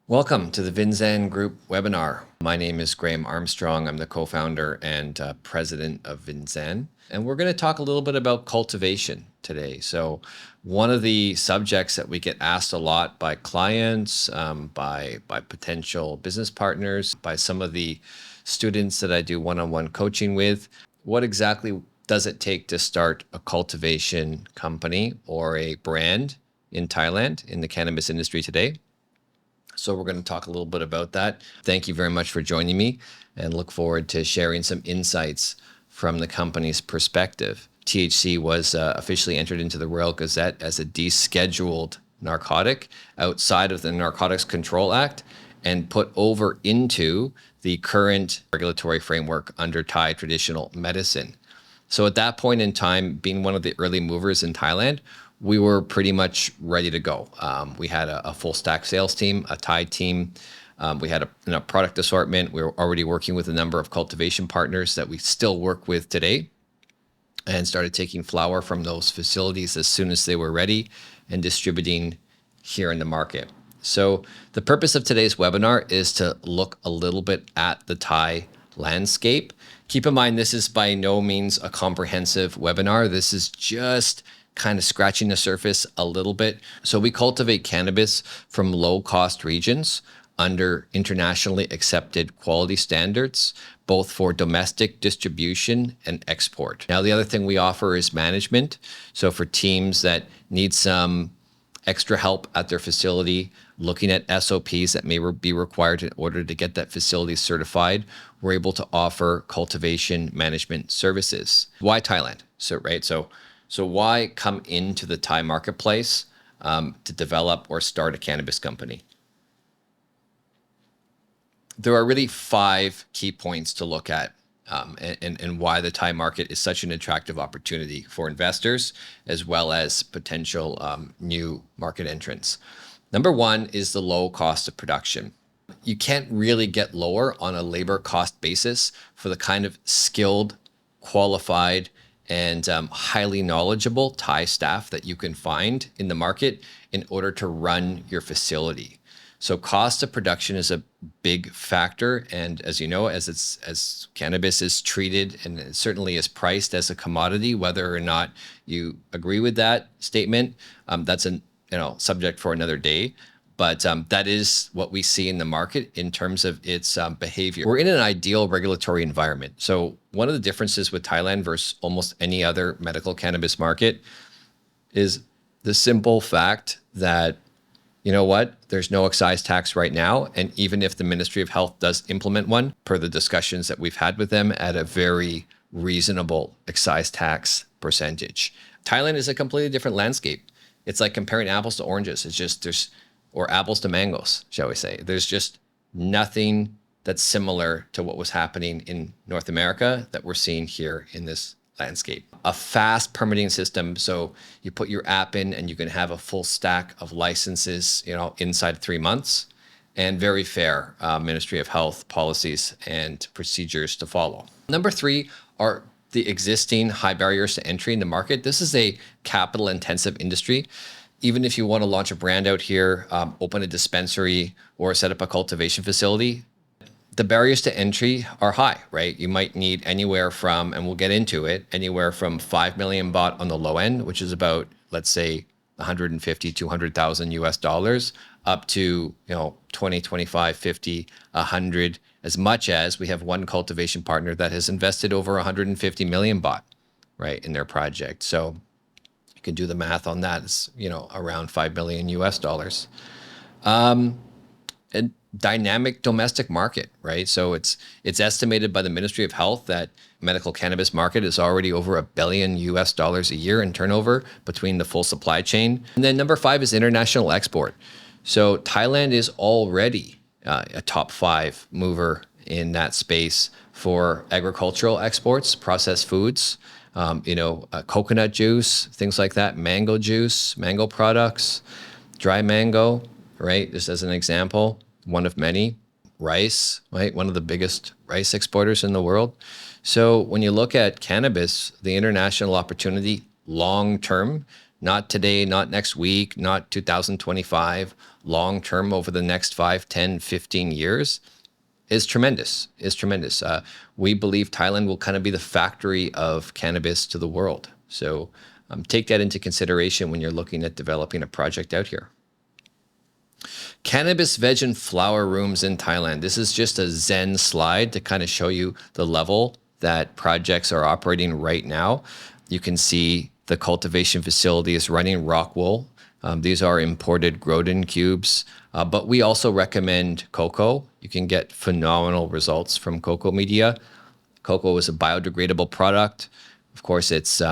Welcome to the Vinzan Group Webinar. My name is Graham Armstrong. I'm the co-founder and president of Vinzan. And we're going to talk a little bit about cultivation today. So one of the subjects that we get asked a lot by clients, by potential business partners, by some of the students that I do one-on-one coaching with, what exactly does it take to start a cultivation company or a brand in Thailand in the cannabis industry today? So we're going to talk a little bit about that. Thank you very much for joining me and look forward to sharing some insights from the company's perspective. THC was officially entered into the Royal Gazette as a descheduled narcotic outside of the Narcotics Control Act and put over into the current regulatory framework under Thai traditional medicine. So at that point in time, being one of the early movers in Thailand, we were pretty much ready to go. We had a full stack sales team, a Thai team. We had a product assortment. We were already working with a number of cultivation partners that we still work with today, and started taking flower from those facilities as soon as they were ready and distributing here in the market. So the purpose of today's webinar is to look a little bit at the Thai landscape. Keep in mind, this is by no means a comprehensive webinar. This is just kind of scratching the surface a little bit. So we cultivate cannabis from low-cost regions under internationally accepted quality standards, both for domestic distribution and export. Now, the other thing we offer is management. So for teams that need some extra help at their facility, looking at SOPs that may be required in order to get that facility certified, we're able to offer cultivation management services. Why Thailand? So why come into the Thai marketplace to develop or start a cannabis company? There are really 5 key points to look at and why the Thai market is such an attractive opportunity for investors as well as potential new market entrants. Number 1 is the low cost of production. You can't really get lower on a labor cost basis for the kind of skilled, qualified, and highly knowledgeable Thai staff that you can find in the market in order to run your facility. So cost of production is a big factor. And as you know, as cannabis is treated and it certainly is priced as a commodity, whether or not you agree with that statement, that's a subject for another day. But that is what we see in the market in terms of its behavior. We're in an ideal regulatory environment. So one of the differences with Thailand versus almost any other medical cannabis market is the simple fact that, you know what, there's no excise tax right now. And even if the Ministry of Health does implement one, per the discussions that we've had with them, at a very reasonable excise tax percentage. Thailand is a completely different landscape. It's like comparing apples to oranges. It's just or apples to mangoes, shall we say. There's just nothing that's similar to what was happening in North America that we're seeing here in this landscape. A fast permitting system, so you put your app in and you can have a full stack of licenses, inside 3 months, and very fair Ministry of Health policies and procedures to follow. Number 3 are the existing high barriers to entry in the market. This is a capital intensive industry. Even if you want to launch a brand out here, open a dispensary or set up a cultivation facility, the barriers to entry are high, right? You might need anywhere from, and we'll get into it, anywhere from 5 million baht on the low end, which is about, let's say, 150, 200,000 US dollars, up to, 20, 25, 50, 100, as much as we have one cultivation partner that has invested over 150 million baht, right, in their project. So you can do the math on that. It's, around 5 million US dollars. A dynamic domestic market, right? So it's estimated by the Ministry of Health that medical cannabis market is already over $1 billion US dollars a year in turnover between the full supply chain. And then number 5 is international export. So Thailand is already a top 5 mover in that space for agricultural exports, processed foods, coconut juice, things like that, mango juice, mango products, dry mango, right? Just as an example, one of many. Rice, right? One of the biggest rice exporters in the world. So when you look at cannabis, the international opportunity long term, not today, not next week, not 2025, long term over the next 5, 10, 15 years is tremendous, we believe Thailand will kind of be the factory of cannabis to the world. So take that into consideration when you're looking at developing a project out here. Cannabis, veg, and flower rooms in Thailand. This is just a Zen slide to kind of show you the level that projects are operating right now. You can see the cultivation facility is running rock wool. These are imported Groden cubes, but we also recommend cocoa. You can get phenomenal results from cocoa media. Cocoa is a biodegradable product. Of course, it's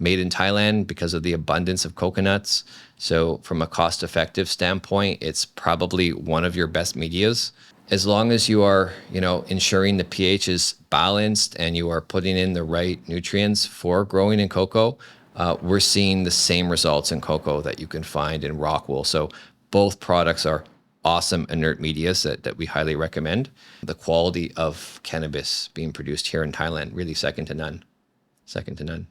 made in Thailand because of the abundance of coconuts. So from a cost-effective standpoint, it's probably one of your best medias. As long as you are, ensuring the pH is balanced and you are putting in the right nutrients for growing in cocoa, we're seeing the same results in cocoa that you can find in rock wool. So both products are awesome inert medias that we highly recommend. The quality of cannabis being produced here in Thailand, really second to none.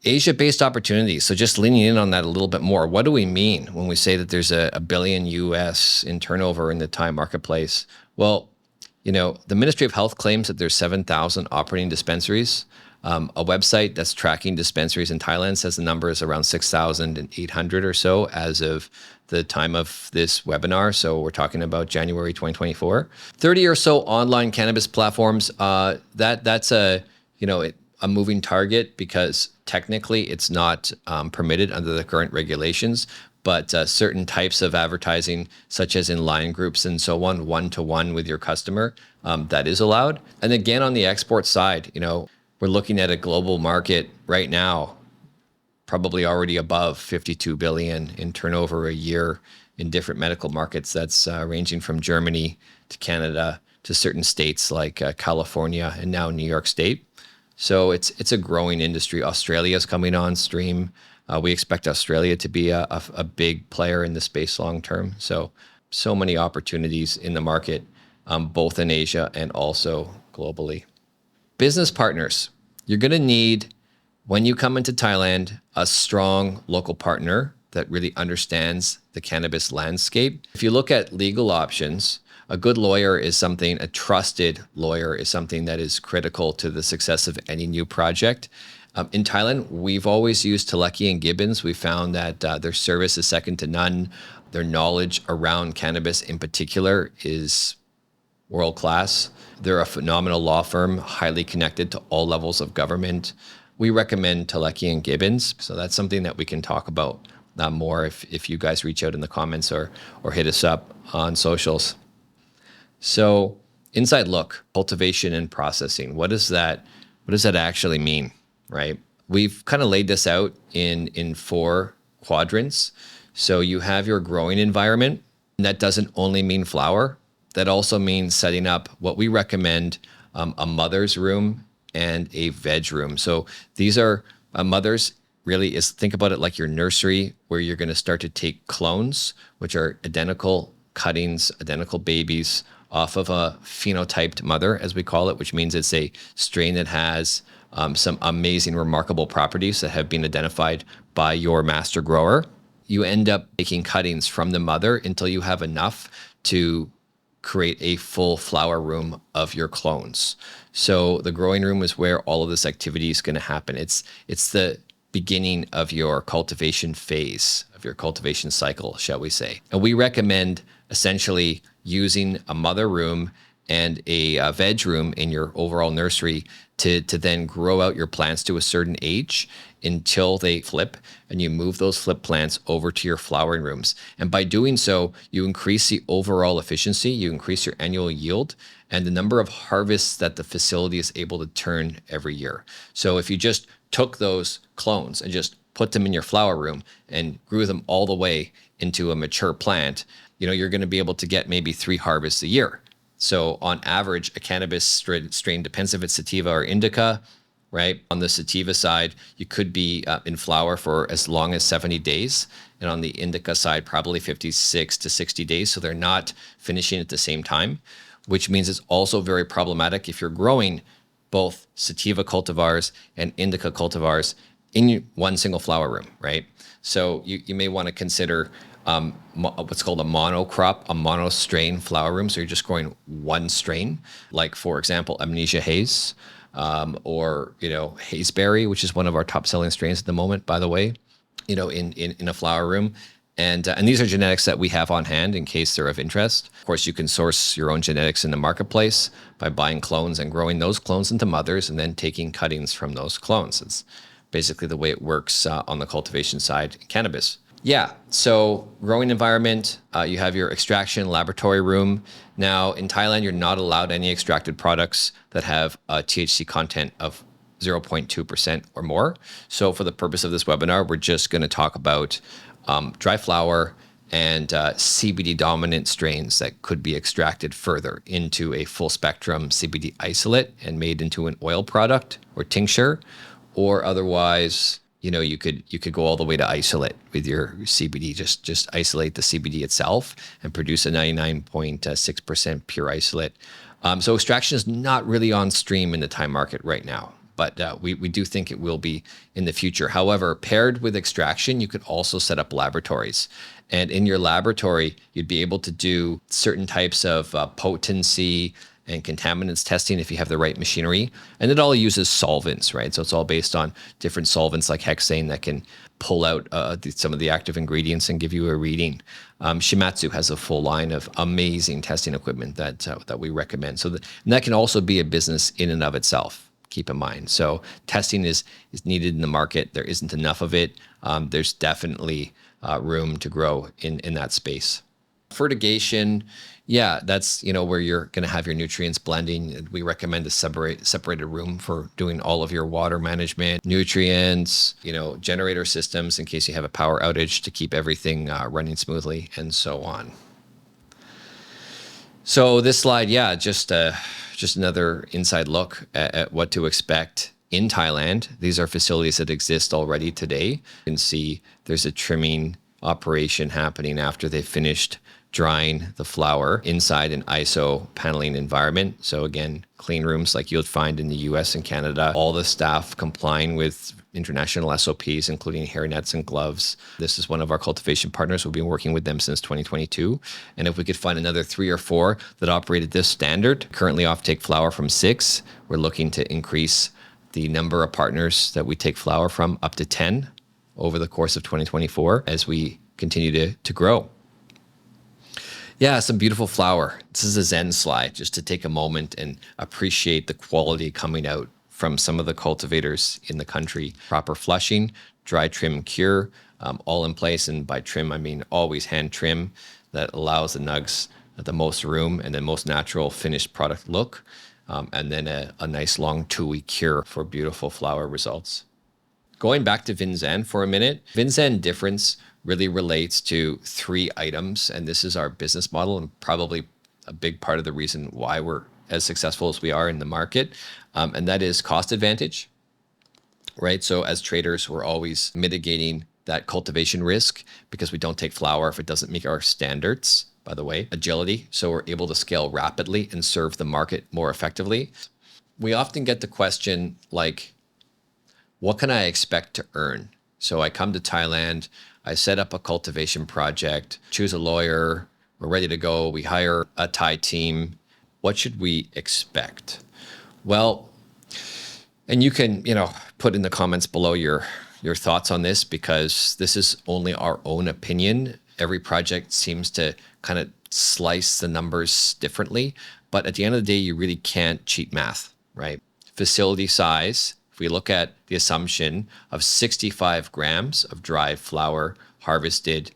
Asia-based opportunities. So just leaning in on that a little bit more. What do we mean when we say that there's a billion US in turnover in the Thai marketplace? Well, the Ministry of Health claims that there's 7,000 operating dispensaries. A website that's tracking dispensaries in Thailand says the number is around 6,800 or so as of the time of this webinar. So we're talking about January 2024. 30 or so online cannabis platforms. That's a moving target because technically it's not permitted under the current regulations, but certain types of advertising, such as in line groups and so on, one-to-one with your customer, that is allowed. And again, on the export side, we're looking at a global market right now, probably already above 52 billion in turnover a year in different medical markets. That's ranging from Germany to Canada to certain states like California and now New York State. So it's a growing industry. Australia is coming on stream. We expect Australia to be a big player in the space long term. So many opportunities in the market, both in Asia and also globally. Business partners. You're going to need, when you come into Thailand, a strong local partner that really understands the cannabis landscape. If you look at legal options, a good lawyer is something, a trusted lawyer is something that is critical to the success of any new project. In Thailand, we've always used Telecky and Gibbons. We found that their service is second to none. Their knowledge around cannabis in particular is world class. They're a phenomenal law firm, highly connected to all levels of government. We recommend Telecky and Gibbons. So that's something that we can talk about more if you guys reach out in the comments or hit us up on socials. So inside look, cultivation and processing. What does that actually mean, right? We've kind of laid this out in 4 quadrants. So you have your growing environment, and that doesn't only mean flower. That also means setting up what we recommend, a mother's room and a veg room. So these are mothers really is, think about it like your nursery where you're going to start to take clones, which are identical cuttings, identical babies off of a phenotyped mother, as we call it, which means it's a strain that has some amazing, remarkable properties that have been identified by your master grower. You end up making cuttings from the mother until you have enough to create a full flower room of your clones. So the growing room is where all of this activity is going to happen. It's the beginning of your cultivation phase, of your cultivation cycle, shall we say. And we recommend essentially using a mother room and a veg room in your overall nursery to then grow out your plants to a certain age until they flip, and you move those flip plants over to your flowering rooms. And by doing so, you increase the overall efficiency, you increase your annual yield, and the number of harvests that the facility is able to turn every year. So if you just took those clones and just put them in your flower room and grew them all the way into a mature plant, you're going to be able to get maybe 3 harvests a year. So on average, a cannabis strain, depends if it's sativa or indica, right? On the sativa side, you could be in flower for as long as 70 days. And on the indica side, probably 56 to 60 days. So they're not finishing at the same time, which means it's also very problematic if you're growing both sativa cultivars and indica cultivars in one single flower room, right? So you may want to consider what's called a monocrop, a monostrain flower room. So you're just growing one strain, like for example, Amnesia Haze, or Hazeberry, which is one of our top selling strains at the moment, by the way, in a flower room. And these are genetics that we have on hand in case they're of interest. Of course, you can source your own genetics in the marketplace by buying clones and growing those clones into mothers and then taking cuttings from those clones. It's basically the way it works on the cultivation side in cannabis. Yeah, so growing environment, you have your extraction laboratory room. Now in Thailand, you're not allowed any extracted products that have a THC content of 0.2% or more. So for the purpose of this webinar, we're just going to talk about dry flower and CBD dominant strains that could be extracted further into a full spectrum CBD isolate and made into an oil product or tincture, or otherwise, you could go all the way to isolate with your CBD. Just isolate the CBD itself and produce a 99.6% pure isolate. So extraction is not really on stream in the Thai market right now, but we do think it will be in the future. However, paired with extraction, you could also set up laboratories. And in your laboratory, you'd be able to do certain types of potency and contaminants testing if you have the right machinery. And it all uses solvents, right? So it's all based on different solvents like hexane that can pull out some of the active ingredients and give you a reading. Shimatsu has a full line of amazing testing equipment that we recommend. And that can also be a business in and of itself. Keep in mind. So testing is needed in the market. There isn't enough of it. There's definitely room to grow in that space. Fertigation, yeah, that's where you're going to have your nutrients blending. We recommend a separated room for doing all of your water management, nutrients, generator systems in case you have a power outage to keep everything running smoothly, and so on. So this slide, yeah, just another inside look at what to expect in Thailand. These are facilities that exist already today. You can see there's a trimming operation happening after they've finished drying the flower inside an ISO paneling environment. So again, clean rooms like you'll find in the US and Canada, all the staff complying with international SOPs, including hairnets and gloves. This is one of our cultivation partners. We've been working with them since 2022. And if we could find another 3 or 4 that operated this standard, currently offtake flower from 6, we're looking to increase the number of partners that we take flower from up to 10 over the course of 2024 as we continue to grow. Yeah, some beautiful flower. This is a Zen slide, just to take a moment and appreciate the quality coming out from some of the cultivators in the country. Proper flushing, dry trim cure, all in place. And by trim, I mean always hand trim that allows the nugs the most room and the most natural finished product look. And then a nice long 2-week cure for beautiful flower results. Going back to Vinzan for a minute, Vinzan difference really relates to 3 items. And this is our business model and probably a big part of the reason why we're as successful as we are in the market. And that is cost advantage, right? So as traders, we're always mitigating that cultivation risk because we don't take flower if it doesn't meet our standards, by the way. Agility, so we're able to scale rapidly and serve the market more effectively. We often get the question like, what can I expect to earn? So I come to Thailand, I set up a cultivation project, choose a lawyer, we're ready to go, we hire a Thai team. What should we expect? Well, and you can, put in the comments below your thoughts on this, because this is only our own opinion. Every project seems to kind of slice the numbers differently, but at the end of the day, you really can't cheat math, right? Facility size, if we look at the assumption of 65 grams of dried flower harvested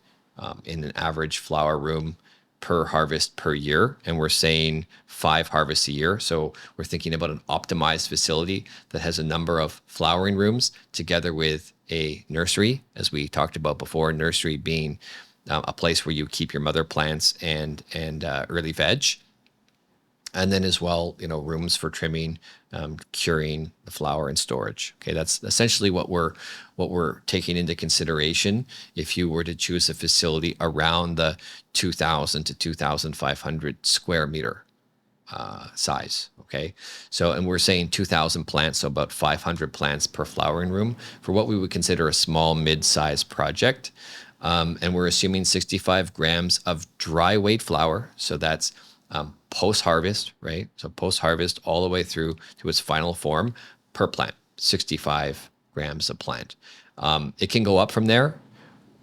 in an average flower room per harvest per year, and we're saying 5 harvests a year. So we're thinking about an optimized facility that has a number of flowering rooms together with a nursery, as we talked about before, nursery being a place where you keep your mother plants and early veg. And then as well, rooms for trimming, curing the flower and storage. Okay, that's essentially what we're taking into consideration if you were to choose a facility around the 2,000 to 2,500 square meter size. Okay, and we're saying 2,000 plants, so about 500 plants per flowering room for what we would consider a small mid-sized project. And we're assuming 65 grams of dry weight flower. So that's post-harvest, right? So post-harvest all the way through to its final form per plant, 65 grams a plant. It can go up from there.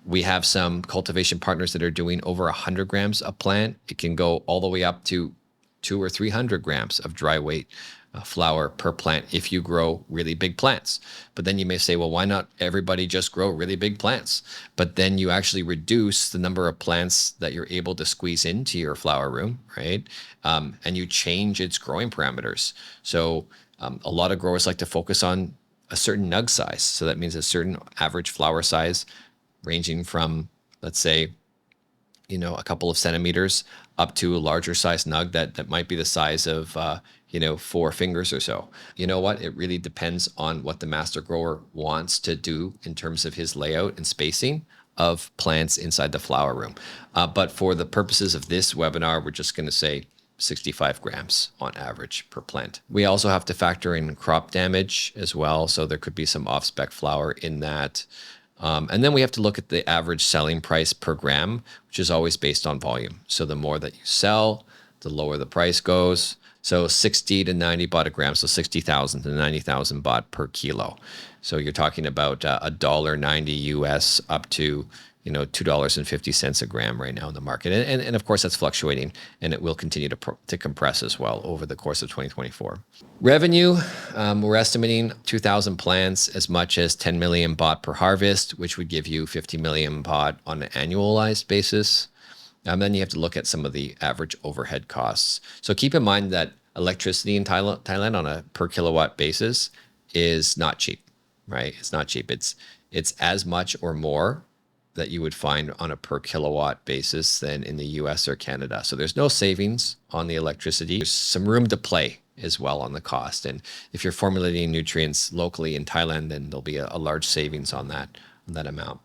We have some cultivation partners that are doing over 100 grams a plant. It can go all the way up to 200 or 300 grams of dry weight flower per plant if you grow really big plants. But then you may say, well, why not everybody just grow really big plants? But then you actually reduce the number of plants that you're able to squeeze into your flower room, right? And you change its growing parameters. So a lot of growers like to focus on a certain nug size. So that means a certain average flower size ranging from, let's say, a couple of centimeters up to a larger size nug that might be the size of, 4 fingers or so. You know what? It really depends on what the master grower wants to do in terms of his layout and spacing of plants inside the flower room. But for the purposes of this webinar, we're just going to say 65 grams on average per plant. We also have to factor in crop damage as well. So there could be some off-spec flower in that. And then we have to look at the average selling price per gram, which is always based on volume. So the more that you sell, the lower the price goes. So 60 to 90 baht a gram, so 60,000 to 90,000 baht per kilo. So you're talking about $1.90 US up to $2.50 a gram right now in the market. And of course, that's fluctuating, and it will continue to compress as well over the course of 2024. Revenue, we're estimating 2,000 plants, as much as 10 million baht per harvest, which would give you 50 million baht on an annualized basis. Then you have to look at some of the average overhead costs. So keep in mind that electricity in Thailand on a per kilowatt basis is not cheap, right? It's not cheap. It's as much or more that you would find on a per kilowatt basis than in the US or Canada. So there's no savings on the electricity. There's some room to play as well on the cost. And if you're formulating nutrients locally in Thailand, then there'll be a large savings on that amount.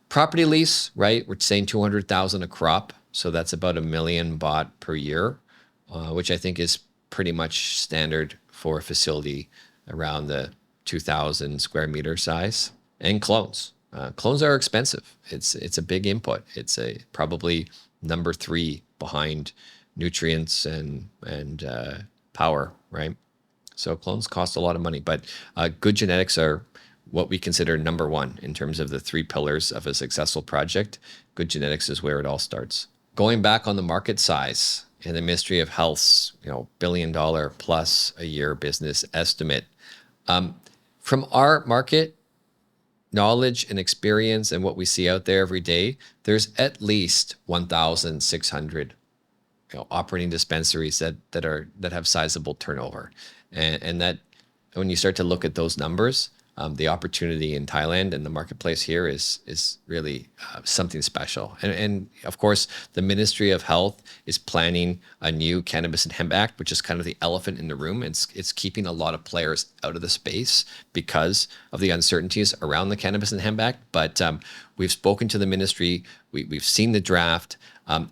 Property lease, right? We're saying 200,000 a crop. So that's about 1 million baht per year, which I think is pretty much standard for a facility around the 2,000 square meter size. And clones. Clones are expensive. It's a big input. It's probably number 3 behind nutrients and power, right? So clones cost a lot of money, but good genetics are what we consider number 1 in terms of the 3 pillars of a successful project. Good genetics is where it all starts. Going back on the market size and the Ministry of Health's $1 billion plus a year business estimate. From our market knowledge and experience and what we see out there every day, there's at least 1,600 operating dispensaries that have sizable turnover, and that when you start to look at those numbers, the opportunity in Thailand and the marketplace here is really something special. And of course, the Ministry of Health is planning a new Cannabis and Hemp Act, which is kind of the elephant in the room. It's keeping a lot of players out of the space because of the uncertainties around the Cannabis and Hemp Act. But we've spoken to the ministry. We've seen the draft.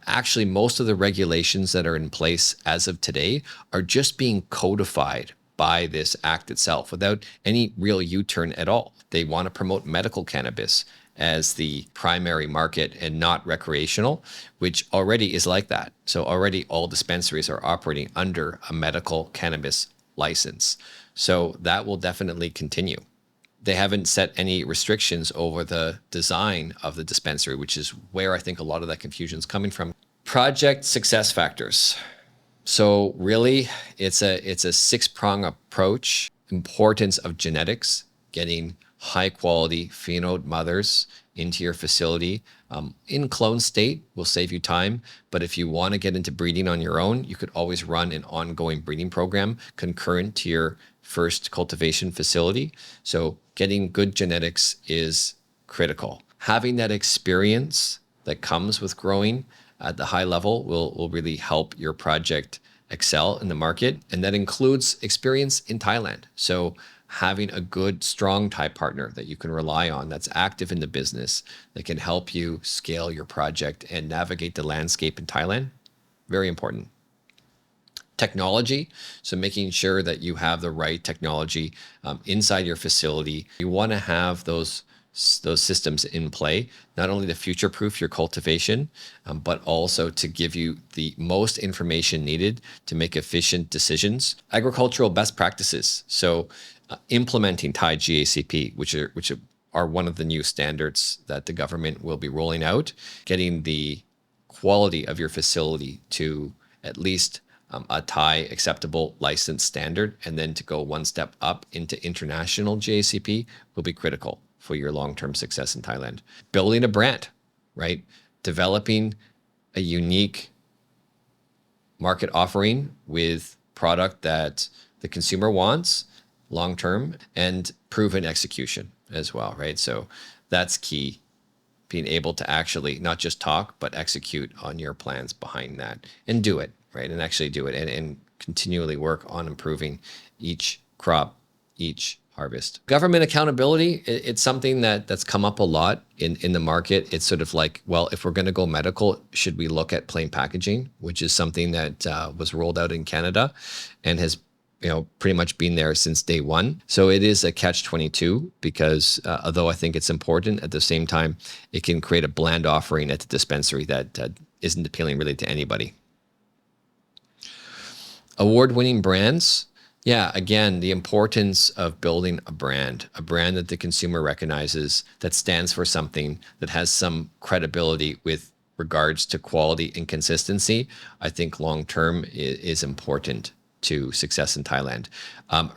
Actually, most of the regulations that are in place as of today are just being codified by this act itself without any real U-turn at all. They want to promote medical cannabis as the primary market and not recreational, which already is like that. So already all dispensaries are operating under a medical cannabis license. So that will definitely continue. They haven't set any restrictions over the design of the dispensary, which is where I think a lot of that confusion is coming from. Project success factors. So really, it's a 6-prong approach. Importance of genetics, getting high quality phenode mothers into your facility. In clone state will save you time, but if you want to get into breeding on your own, you could always run an ongoing breeding program concurrent to your first cultivation facility. So getting good genetics is critical. Having that experience that comes with growing at the high level will really help your project excel in the market. And that includes experience in Thailand. So having a good, strong Thai partner that you can rely on, that's active in the business, that can help you scale your project and navigate the landscape in Thailand, very important. Technology, so making sure that you have the right technology inside your facility. You want to have those those systems in play, not only to future-proof your cultivation, but also to give you the most information needed to make efficient decisions. Agricultural best practices. So implementing Thai GACP, which are one of the new standards that the government will be rolling out, getting the quality of your facility to at least a Thai acceptable license standard, and then to go one step up into international GACP will be critical for your long-term success in Thailand. Building a brand, right? Developing a unique market offering with product that the consumer wants long-term, and proven execution as well, right? So that's key. Being able to actually not just talk, but execute on your plans behind that and do it, right? And actually do it and continually work on improving each crop, each harvest. Government accountability, it's something that's come up a lot in the market. It's sort of like, well, if we're going to go medical, should we look at plain packaging, which is something that was rolled out in Canada and has pretty much been there since day one. So it is a catch-22 because although I think it's important, at the same time, it can create a bland offering at the dispensary that isn't appealing really to anybody. Award-winning brands. Yeah, again, the importance of building a brand that the consumer recognizes, that stands for something, that has some credibility with regards to quality and consistency, I think long-term is important to success in Thailand.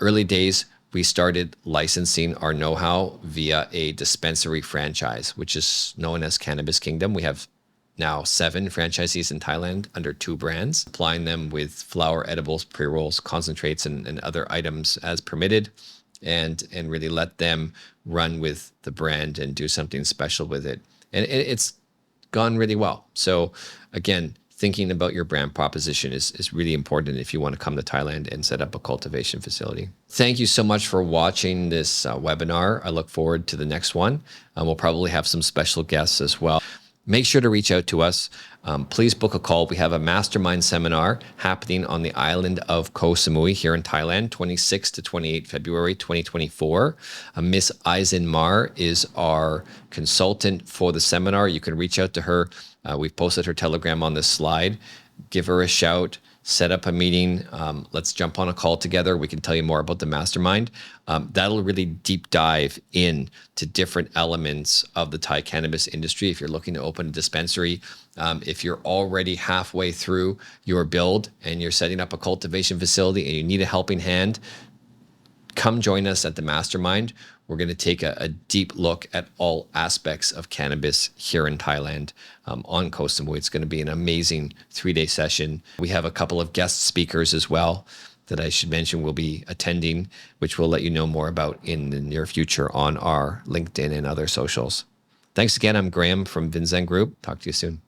Early days, we started licensing our know-how via a dispensary franchise, which is known as Cannabis Kingdom. We have now 7 franchisees in Thailand under 2 brands, applying them with flower, edibles, pre-rolls, concentrates, and other items as permitted, and really let them run with the brand and do something special with it. And it's gone really well. So again, thinking about your brand proposition is really important if you want to come to Thailand and set up a cultivation facility. Thank you so much for watching this webinar. I look forward to the next one. We'll probably have some special guests as well. Make sure to reach out to us. Please book a call. We have a mastermind seminar happening on the island of Koh Samui here in Thailand, 26 to 28 February 2024. Miss Eisen Mar is our consultant for the seminar. You can reach out to her. We've posted her Telegram on this slide. Give her a shout. Set up a meeting. Let's jump on a call together. We can tell you more about the mastermind. That'll really deep dive in to different elements of the Thai cannabis industry. If you're looking to open a dispensary, if you're already halfway through your build and you're setting up a cultivation facility and you need a helping hand, come join us at the mastermind. We're going to take a deep look at all aspects of cannabis here in Thailand on Koh Samui. It's going to be an amazing 3-day session. We have a couple of guest speakers as well that I should mention will be attending, which we'll let you know more about in the near future on our LinkedIn and other socials. Thanks again. I'm Graham from Vinzan Group. Talk to you soon.